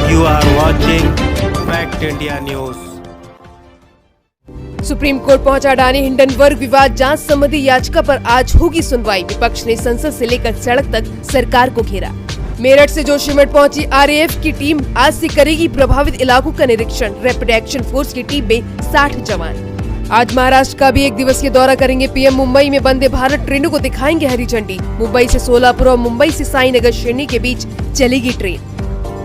You are watching Fact India News. Supreme court पहुंचा Adani Hindenburg विवाद जांच संबंधी याचिका पर आज होगी सुनवाई। विपक्ष ने संसद से लेकर सड़क तक सरकार को घेरा। मेरठ से जोशीमठ पहुंची आरएएफ की टीम आज से करेगी प्रभावित इलाकों का निरीक्षण। रैपिड एक्शन फोर्स की टीम में 60 जवान। आज महाराष्ट्र का भी 1 दिवसीय दौरा करेंगे पीएम। मुंबई में वंदे भारत ट्रेनों को दिखाएंगे हरी झंडी। मुंबई से सोलापुर और मुंबई से साईनगर श्रेणी के बीच चलेगी ट्रेन।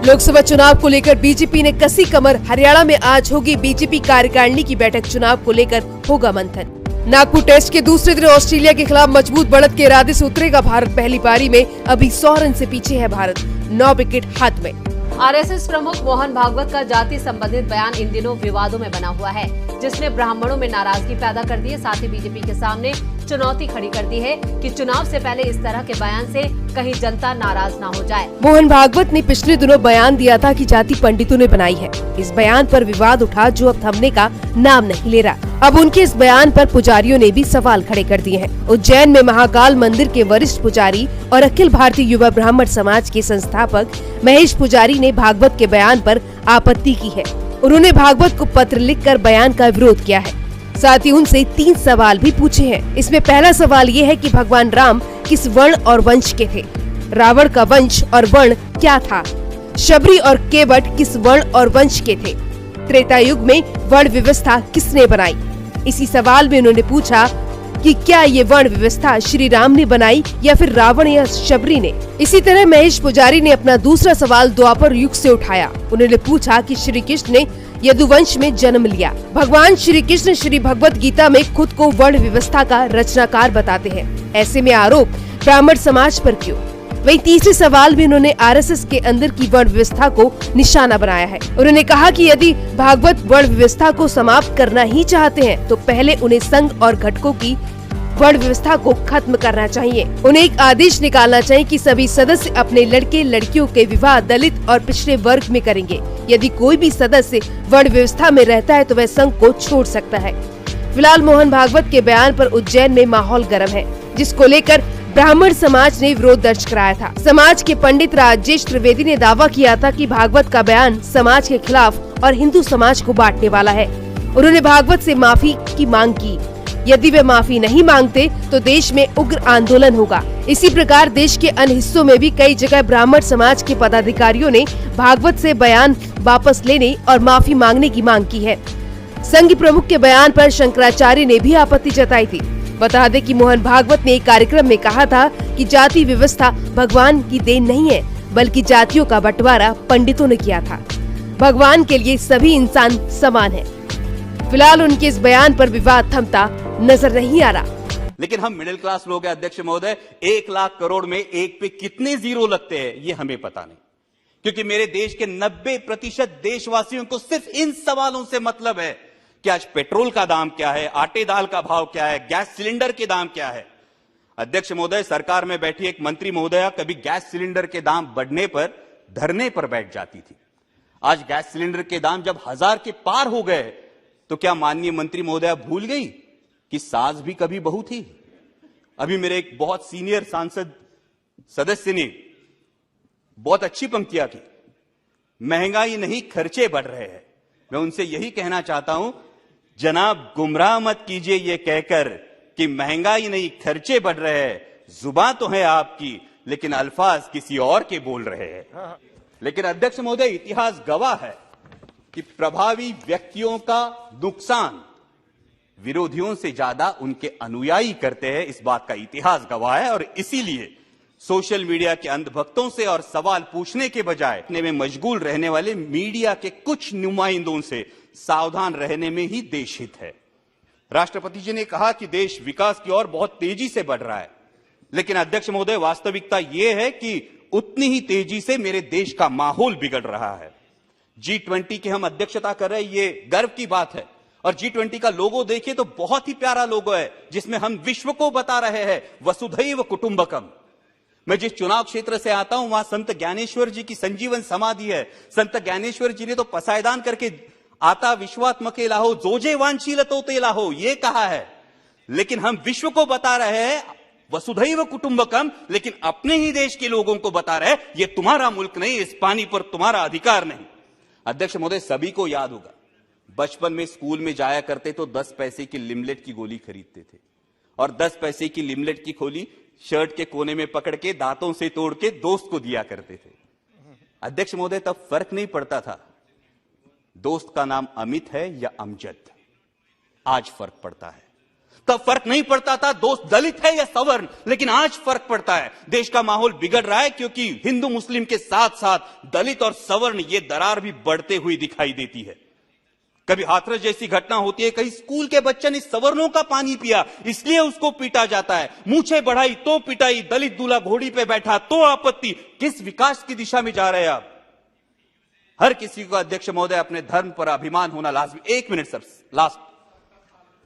लोकसभा चुनाव को लेकर बीजेपी ने कसी कमर। हरियाणा में आज होगी बीजेपी कार्यकारिणी की बैठक। चुनाव को लेकर होगा मंथन। नागपुर टेस्ट के दूसरे दिन ऑस्ट्रेलिया के खिलाफ मजबूत बढ़त के इरादे से उतरेगा भारत। पहली पारी में अभी 100 रन से पीछे है भारत। 9 विकेट हाथ में। आरएसएस प्रमुख मोहन भागवत का जाति संबंधित बयान इन दिनों विवादों में बना हुआ है, जिसने ब्राह्मणों में नाराजगी पैदा कर दी है। साथ ही बीजेपी के सामने चुनौती खड़ी कर दी है कि चुनाव से पहले इस तरह के बयान से कहीं जनता नाराज ना हो जाए। मोहन भागवत ने पिछले दिनों बयान दिया था कि जाति पंडितों ने बनाई है। इस बयान पर विवाद उठा जो अब थमने का नाम नहीं ले रहा। अब उनके इस बयान पर पुजारियों ने भी सवाल खड़े कर दिए हैं। उज्जैन में महाकाल मंदिर के वरिष्ठ पुजारी और अखिल भारतीय युवा ब्राह्मण समाज के संस्थापक महेश पुजारी ने भागवत के बयान पर आपत्ति की है। उन्होंने भागवत को पत्र लिखकर बयान का विरोध किया है। साथ ही उनसे 3 सवाल भी पूछे हैं। इसमें पहला सवाल ये है कि भगवान राम किस वर्ण और वंश के थे? रावण का वंश और वर्ण क्या था? शबरी और केवट किस वर्ण और वंश के थे? त्रेता युग में वर्ण व्यवस्था किसने बनाई? इसी सवाल में उन्होंने पूछा कि क्या ये वर्ण व्यवस्था श्री राम ने बनाई या फिर रावण या शबरी ने? इसी तरह महेश पुजारी ने अपना दूसरा सवाल द्वापर युग से उठाया। उन्होंने पूछा कि श्री कृष्ण ने यदुवंश में जन्म लिया। भगवान श्री कृष्ण श्री भगवत गीता में खुद को वर्ण व्यवस्था का रचनाकार बताते हैं। ऐसे में आरोप ब्राह्मण समाज पर क्यों? वहीं तीसरे सवाल में उन्होंने आरएसएस के अंदर की वर्ण व्यवस्था को निशाना बनाया है। उन्होंने कहा कि यदि भागवत वर्ण व्यवस्था को समाप्त करना ही चाहते हैं तो पहले उन्हें संघ और घटकों की वर्ण व्यवस्था को खत्म करना चाहिए। उन्हें एक आदेश निकालना चाहिए कि सभी सदस्य अपने लड़के लड़कियों के विवाह दलित और पिछड़े वर्ग में करेंगे। यदि कोई भी सदस्य वर्ण व्यवस्था में रहता है तो वह संघ को छोड़ सकता है। फिलहाल मोहन भागवत के बयान पर उज्जैन में माहौल गर्म है, जिसको लेकर ब्राह्मण समाज ने विरोध दर्ज कराया था। समाज के पंडित राजेश त्रिवेदी ने दावा किया था कि भागवत का बयान समाज के खिलाफ और हिंदू समाज को बांटने वाला है। उन्होंने भागवत से माफी की मांग की। यदि वे माफी नहीं मांगते तो देश में उग्र आंदोलन होगा। इसी प्रकार देश के अन्य हिस्सों में भी कई जगह ब्राह्मण समाज के पदाधिकारियों ने भागवत से बयान वापस लेने और माफी मांगने की मांग की है। संघ प्रमुख के बयान पर शंकराचार्य ने भी आपत्ति जताई थी। बता दें कि मोहन भागवत ने एक कार्यक्रम में कहा था कि जाति व्यवस्था भगवान की देन नहीं है, बल्कि जातियों का बंटवारा पंडितों ने किया था। भगवान के लिए सभी इंसान समान है। फिलहाल उनके इस बयान पर विवाद थमता नजर नहीं आ रहा। लेकिन हम मिडिल क्लास लोग हैं अध्यक्ष महोदय, 1 लाख करोड़ में एक पे कितने जीरो लगते हैं ये हमें पता नहीं, क्योंकि मेरे देश के 90% देशवासियों को सिर्फ इन सवालों से मतलब है कि आज पेट्रोल का दाम क्या है, आटे दाल का भाव क्या है, गैस सिलेंडर के दाम क्या है। अध्यक्ष महोदय, सरकार में बैठी एक मंत्री महोदया कभी गैस सिलेंडर के दाम बढ़ने पर धरने पर बैठ जाती थी। आज गैस सिलेंडर के दाम जब 1000 के पार हो गए तो क्या माननीय मंत्री महोदया भूल गई कि सास भी कभी बहू थी? अभी मेरे एक बहुत सीनियर सांसद सदस्य ने बहुत अच्छी पंक्तियां की, महंगाई नहीं खर्चे बढ़ रहे हैं। मैं उनसे यही कहना चाहता हूं, जनाब गुमराह मत कीजिए ये कहकर कि महंगाई नहीं खर्चे बढ़ रहे हैं। जुबान तो है आपकी, लेकिन अल्फाज किसी और के बोल रहे हैं। लेकिन अध्यक्ष महोदय, इतिहास गवाह है कि प्रभावी व्यक्तियों का नुकसान विरोधियों से ज्यादा उनके अनुयायी करते हैं। इस बात का इतिहास गवाह है और इसीलिए सोशल मीडिया के अंधभक्तों से और सवाल पूछने के बजाय अपने में मशगूल रहने वाले मीडिया के कुछ नुमाइंदों से सावधान रहने में ही देश हित है। राष्ट्रपति जी ने कहा कि देश विकास की ओर बहुत तेजी से बढ़ रहा है, लेकिन अध्यक्ष महोदय, वास्तविकता यह है कि उतनी ही तेजी से मेरे देश का माहौल बिगड़ रहा है। G20 की हम अध्यक्षता कर रहे हैं, ये गर्व की बात है। और G20 का लोगो देखिए तो बहुत ही प्यारा लोगो है, जिसमें हम विश्व को बता रहे हैं वसुधैव कुटुंबकम। मैं जिस चुनाव क्षेत्र से आता हूं वहां संत ज्ञानेश्वर जी की संजीवन समाधि है। संत ज्ञानेश्वर जी ने तो पसायदान करके आता विश्वात्मके लाहो जोजे वांछीलतो ते लाहो ये कहा है, लेकिन हम विश्व को बता रहे हैं वसुधैव कुटुंबकम, लेकिन अपने ही देश के लोगों को बता रहे हैं ये तुम्हारा मुल्क नहीं, इस पानी पर तुम्हारा अधिकार नहीं। अध्यक्ष महोदय, सभी को याद होगा, बचपन में स्कूल में जाया करते तो 10 पैसे की लिमलेट की गोली खरीदते थे और 10 पैसे की लिमलेट की गोली शर्ट के कोने में पकड़ के दांतों से तोड़ के दोस्त को दिया करते थे। अध्यक्ष महोदय, तब फर्क नहीं पड़ता था दोस्त का नाम अमित है या अमजद। आज फर्क पड़ता है। तब फर्क नहीं पड़ता था दोस्त दलित है या सवर्ण, लेकिन आज फर्क पड़ता है। देश का माहौल बिगड़ रहा है क्योंकि हिंदू मुस्लिम के साथ साथ दलित और सवर्ण ये दरार भी बढ़ते हुई दिखाई देती है। कभी हाथरस जैसी घटना होती है, कहीं स्कूल के बच्चे ने सवर्णों का पानी पिया इसलिए उसको पीटा जाता है, मूछें बढ़ाई तो पिटाई, दलित दूल्हा घोड़ी पे बैठा तो आपत्ति। किस विकास की दिशा में जा रहे हैं आप? हर किसी को अध्यक्ष महोदय अपने धर्म पर अभिमान होना लाजमी। 1 मिनट सर, लास्ट।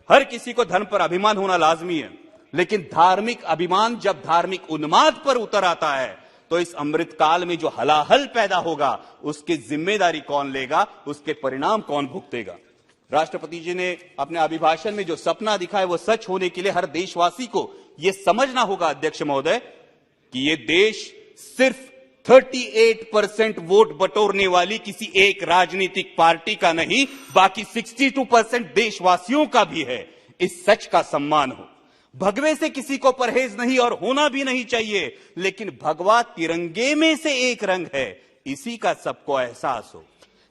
हर किसी को धर्म पर अभिमान होना लाजमी है, लेकिन धार्मिक अभिमान जब धार्मिक उन्माद पर उतर आता है तो इस अमृत काल में जो हलाहल पैदा होगा उसकी जिम्मेदारी कौन लेगा, उसके परिणाम कौन भुगतेगा? राष्ट्रपति जी ने अपने अभिभाषण में जो सपना दिखा है वो सच होने के लिए हर देशवासी को यह समझना होगा अध्यक्ष महोदय कि यह देश सिर्फ 38% वोट बटोरने वाली किसी एक राजनीतिक पार्टी का नहीं, बाकी 62% देशवासियों का भी है। इस सच का सम्मान हो। भगवे से किसी को परहेज नहीं और होना भी नहीं चाहिए, लेकिन भगवा तिरंगे में से एक रंग है, इसी का सबको एहसास हो।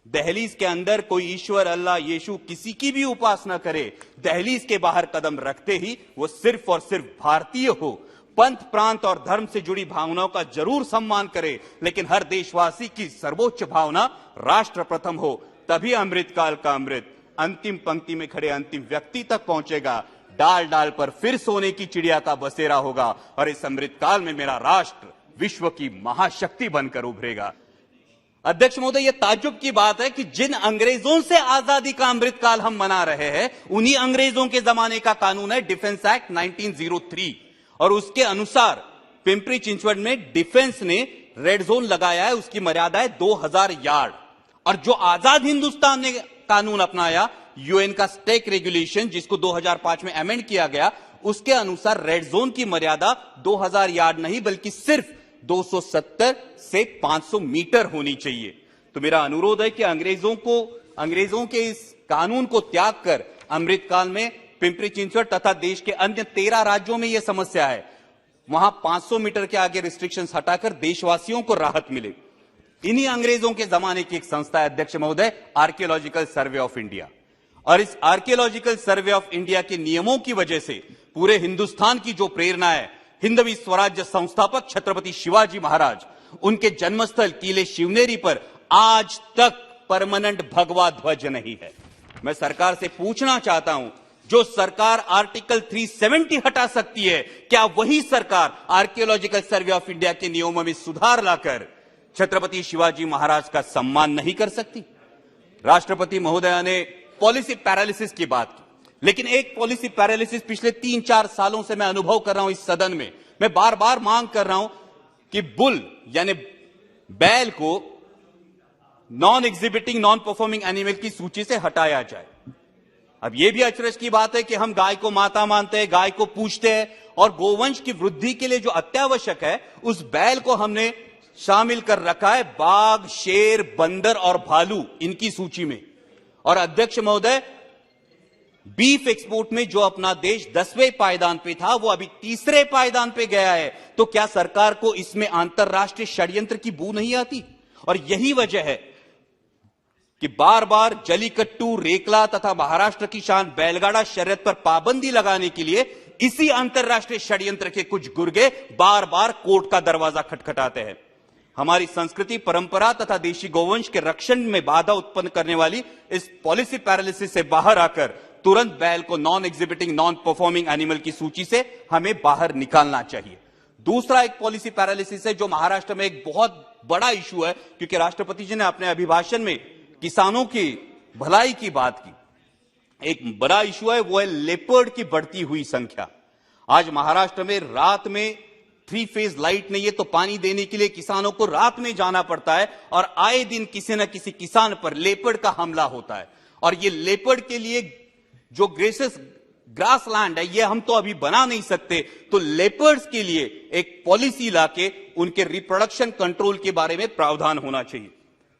दहलीज के अंदर कोई ईश्वर, अल्लाह, यीशु किसी की भी उपासना करे, दहलीज के बाहर कदम रखते ही वो सिर्फ और सिर्फ भारतीय हो। पंथ, प्रांत और धर्म से जुड़ी भावनाओं का जरूर सम्मान करे, लेकिन हर देशवासी की सर्वोच्च भावना राष्ट्र प्रथम हो। तभी अमृतकाल का अमृत अंतिम पंक्ति में खड़े अंतिम व्यक्ति तक पहुंचेगा। डाल डाल पर फिर सोने की चिड़िया का बसेरा होगा और इस अमृतकाल में मेरा राष्ट्र विश्व की महाशक्ति बनकर उभरेगा। अध्यक्ष महोदय, यह ताज्जुब की बात है कि जिन अंग्रेजों से आजादी का अमृतकाल हम मना रहे हैं, उन्हीं अंग्रेजों के जमाने का कानून है डिफेंस एक्ट 1903 और उसके अनुसार पिंपरी चिंचवड में डिफेंस ने रेड जोन लगाया है। उसकी मर्यादा है 2000 यार्ड। और जो आजाद हिंदुस्तान ने कानून अपनाया, यूएन का स्टेक रेगुलेशन, जिसको 2005 में अमेंड किया गया, उसके अनुसार रेड जोन की मर्यादा 2000 यार्ड नहीं बल्कि सिर्फ 270 से 500 मीटर होनी चाहिए। तो मेरा अनुरोध है कि अंग्रेजों के इस कानून को त्याग कर अमृतकाल में पिंपरी चिंचवड तथा देश के अन्य 13 राज्यों में यह समस्या है, वहां 500 मीटर के आगे रिस्ट्रिक्शंस हटाकर देशवासियों को राहत मिले। इन्हीं अंग्रेजों के जमाने की एक संस्था है अध्यक्ष महोदय, आर्कियोलॉजिकल सर्वे ऑफ इंडिया। और इस आर्कियोलॉजिकल सर्वे ऑफ इंडिया के नियमों की वजह से पूरे हिंदुस्तान की जो प्रेरणा है, हिंदवी स्वराज्य संस्थापक छत्रपति शिवाजी महाराज, उनके जन्मस्थल किले शिवनेरी पर आज तक परमानेंट भगवा ध्वज नहीं है। मैं सरकार से पूछना चाहता हूं, जो सरकार आर्टिकल 370 हटा सकती है, क्या वही सरकार आर्कियोलॉजिकल सर्वे ऑफ इंडिया के नियमों में सुधार लाकर छत्रपति शिवाजी महाराज का सम्मान नहीं कर सकती? राष्ट्रपति महोदया ने पॉलिसी पैरालिसिस की बात की, लेकिन एक पॉलिसी पैरालिसिस पिछले 3-4 सालों से मैं अनुभव कर रहा हूं इस सदन में। मैं बार बार मांग कर रहा हूं कि बुल यानी बैल को non exhibiting non performing animal की सूची से हटाया जाए। अब यह भी अचरज की बात है कि हम गाय को माता मानते हैं, गाय को पूजते हैं और गोवंश की वृद्धि के लिए जो अत्यावश्यक है उस बैल को हमने शामिल कर रखा है बाघ, शेर, बंदर और भालू इनकी सूची में। और अध्यक्ष महोदय, बीफ एक्सपोर्ट में जो अपना देश 10वें पायदान पे था वो अभी 3रे पायदान पे गया है। तो क्या सरकार को इसमें अंतरराष्ट्रीय षड्यंत्र की बू नहीं आती? और यही वजह है कि बार बार जलीकट्टू, रेकला तथा महाराष्ट्र की शान बैलगाड़ा शर्यत पर पाबंदी लगाने के लिए इसी अंतरराष्ट्रीय षड्यंत्र के कुछ गुर्गे बार बार कोर्ट का दरवाजा खटखटाते हैं। हमारी संस्कृति, परंपरा तथा देशी गोवंश के रक्षण में बाधा उत्पन्न करने वाली इस पॉलिसी पैरालिसिस से बाहर आकर तुरंत बैल को non exhibiting non performing animal की सूची से हमें बाहर निकालना चाहिए। दूसरा एक पॉलिसी पैरालिसिस है जो महाराष्ट्र में एक बहुत बड़ा इशू है, क्योंकि राष्ट्रपति जी ने अपने अभिभाषण में किसानों की भलाई की बात की। एक बड़ा इशू है वो है लेपर्ड की बढ़ती हुई संख्या। आज महाराष्ट्र में रात में 3 फेज लाइट नहीं है तो पानी देने के लिए किसानों को रात में जाना पड़ता है और आए दिन किसी न किसी किसान पर लेपर्ड का हमला होता है। और ये लेपर्ड के लिए जो ग्रास लैंड है ये हम तो अभी बना नहीं सकते, तो लेपर्ड्स के लिए एक पॉलिसी लाके उनके रिप्रोडक्शन कंट्रोल के बारे में प्रावधान होना चाहिए।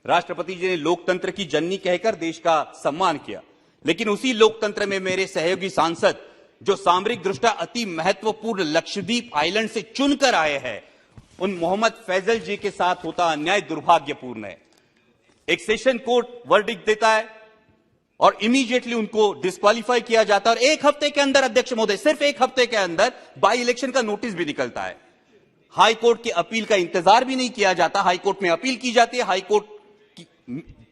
राष्ट्रपति जी ने लोकतंत्र की जननी कहकर देश का सम्मान किया, लेकिन उसी लोकतंत्र में मेरे सहयोगी सांसद जो सामरिक दृष्टया अति महत्वपूर्ण लक्षद्वीप आइलैंड से चुनकर आए हैं, उन मोहम्मद फैजल जी के साथ होता अन्याय दुर्भाग्यपूर्ण है। एक सेशन कोर्ट वर्डिक्ट देता है और इमीडिएटली उनको डिस्क्वालीफाई किया जाता है और एक हफ्ते के अंदर, अध्यक्ष महोदय, सिर्फ एक हफ्ते के अंदर बाई इलेक्शन का नोटिस भी निकलता है। हाई कोर्ट की अपील का इंतजार भी नहीं किया जाता। हाई कोर्ट में अपील की जाती है, हाई कोर्ट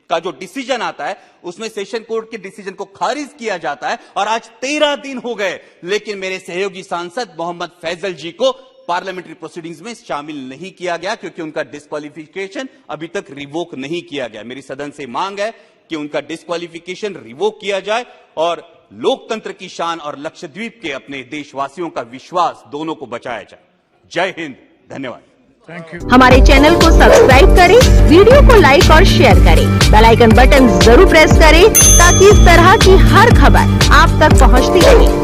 का जो डिसीजन आता है उसमें सेशन कोर्ट के डिसीजन को खारिज किया जाता है और आज 13 दिन हो गए, लेकिन मेरे सहयोगी सांसद मोहम्मद फैजल जी को पार्लियामेंट्री प्रोसीडिंग्स में शामिल नहीं किया गया क्योंकि उनका डिस्क्वालिफिकेशन अभी तक रिवोक नहीं किया गया। मेरी सदन से मांग है कि उनका डिस्क्वालिफिकेशन रिवोक किया जाए और लोकतंत्र की शान और लक्षद्वीप के अपने देशवासियों का विश्वास दोनों को बचाया जाए। जय हिंद, धन्यवाद। हमारे चैनल को सब्सक्राइब करें, वीडियो को लाइक और शेयर करें, बेल आइकन बटन जरूर प्रेस करें ताकि इस तरह की हर खबर आप तक पहुंचती रहे।